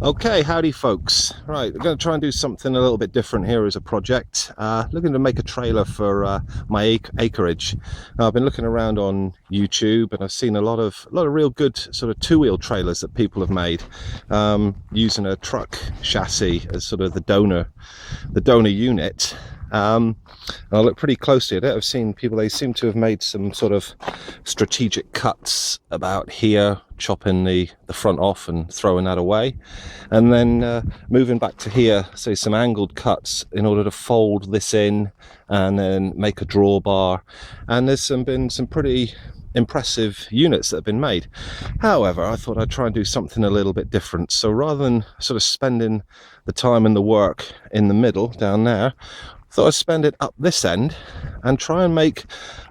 Okay, howdy folks. Right, we're going to try and do something a little bit different here as a project. Looking to make a trailer for my acreage. Now, I've been looking around on YouTube and I've seen a lot of real good sort of two-wheel trailers that people have made using a truck chassis as sort of the donor unit. And I look pretty closely at it. I've seen people, they seem to have made some sort of strategic cuts about here, chopping the front off and throwing that away, and then moving back to here, say some angled cuts in order to fold this in and then make a drawbar. And there's been some pretty impressive units that have been made. However, I thought I'd try and do something a little bit different. So rather than sort of spending the time and the work in the middle down there, I thought I'd spend it up this end and try and make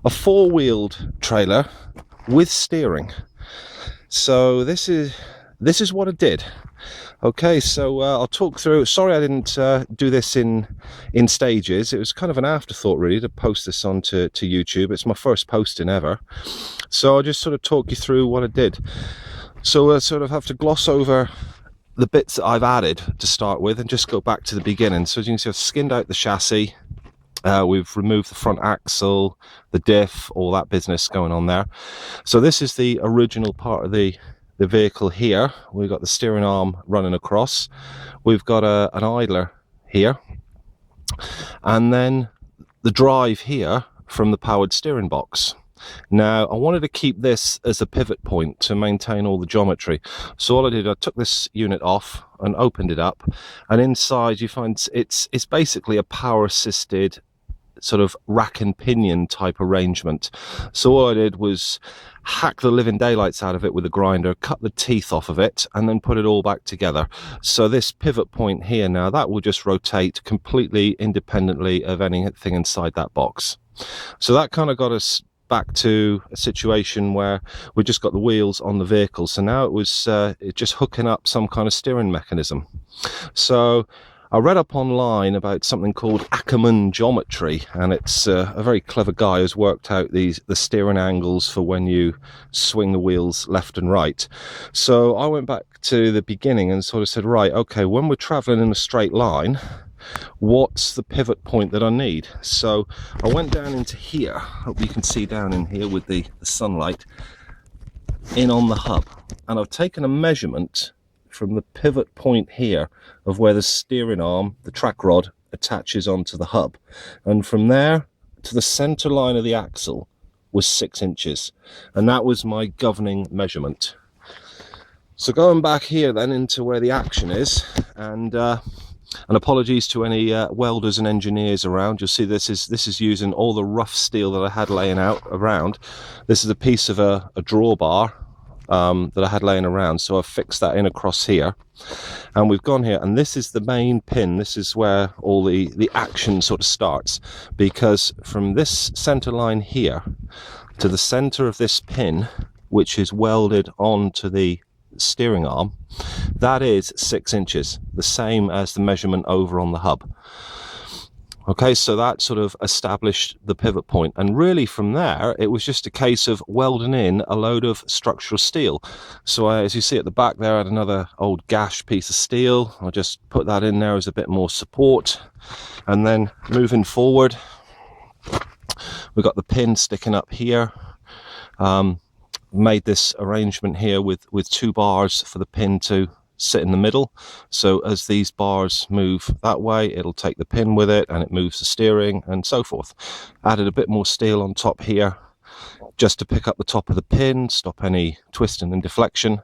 a four-wheeled trailer with steering. So this is what I did. Okay, so I'll talk through. Sorry I didn't do this in stages. It was kind of an afterthought really to post this onto YouTube. It's my first posting ever, so I'll just sort of talk you through what I did. So we'll sort of have to gloss over the bits that I've added to start with and just go back to the beginning. So as you can see, I've skinned out the chassis. We've removed the front axle, the diff, all that business going on there. So this is the original part of the vehicle here. We've got the steering arm running across. We've got an idler here. And then the drive here from the powered steering box. Now, I wanted to keep this as a pivot point to maintain all the geometry. So all I did, I took this unit off and opened it up. And inside you find it's basically a power-assisted sort of rack and pinion type arrangement. So all I did was hack the living daylights out of it with a grinder, cut the teeth off of it, and then put it all back together. So this pivot point here now, that will just rotate completely independently of anything inside that box. So that kind of got us back to a situation where we just got the wheels on the vehicle. So now it was just hooking up some kind of steering mechanism. So I read up online about something called Ackerman geometry, and it's a very clever guy who's worked out the steering angles for when you swing the wheels left and right. So I went back to the beginning and sort of said, right, okay, when we're traveling in a straight line, what's the pivot point that I need? So I went down into here, hope you can see down in here with the sunlight, in on the hub, and I've taken a measurement from the pivot point here of where the steering arm, the track rod, attaches onto the hub, and from there to the center line of the axle was 6 inches, and that was my governing measurement. So going back here then into where the action is, and apologies to any welders and engineers around. You'll see this is using all the rough steel that I had laying out around. This is a piece of a drawbar that I had laying around, so I've fixed that in across here, and we've gone here, and this is the main pin. This is where all the action sort of starts, because from this center line here to the center of this pin, which is welded onto the steering arm, that is 6 inches, the same as the measurement over on the hub. Okay, so that sort of established the pivot point, and really from there it was just a case of welding in a load of structural steel. So as you see at the back there, I had another old gash piece of steel. I just put that in there as a bit more support, and then moving forward we've got the pin sticking up here. Made this arrangement here with 2 bars for the pin to sit in the middle, so as these bars move that way, it'll take the pin with it and it moves the steering and so forth. Added a bit more steel on top here just to pick up the top of the pin, stop any twisting and deflection,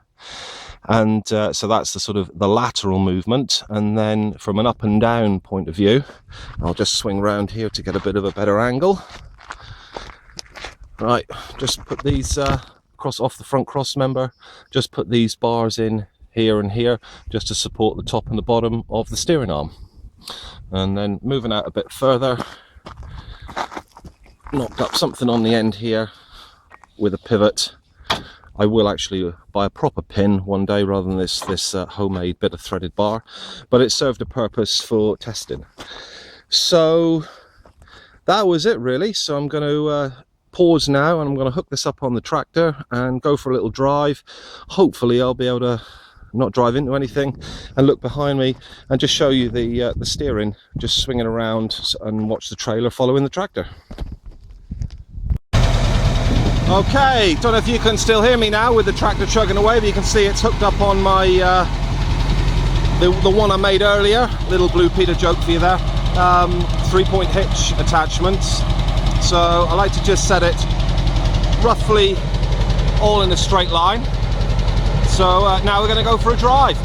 and so that's the sort of the lateral movement. And then from an up and down point of view, I'll just swing around here to get a bit of a better angle. Right, just put these off the front cross member, just put these bars in here and here just to support the top and the bottom of the steering arm, and then moving out a bit further, knocked up something on the end here with a pivot. I will actually buy a proper pin one day rather than this homemade bit of threaded bar, but it served a purpose for testing. So that was it really. So I'm going to pause now, and I'm going to hook this up on the tractor and go for a little drive. Hopefully I'll be able to not drive into anything, and look behind me and just show you the steering just swinging around and watch the trailer following the tractor. Okay, don't know if you can still hear me now with the tractor chugging away, but you can see it's hooked up on my the one I made earlier. Little Blue Peter joke for you there. 3-point hitch attachment. So I like to just set it roughly all in a straight line. So now we're going to go for a drive.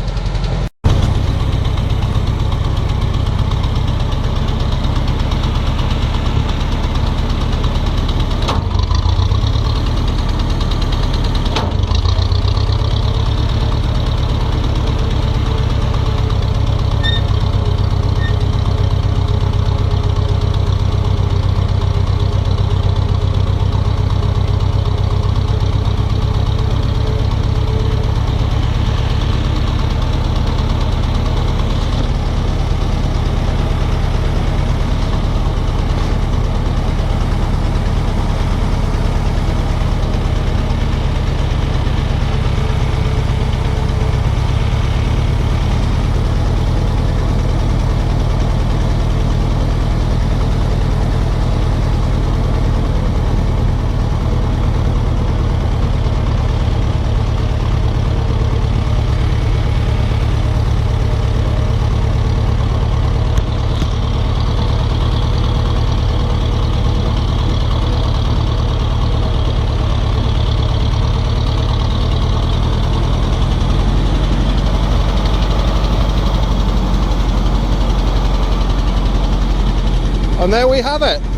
And there we have it.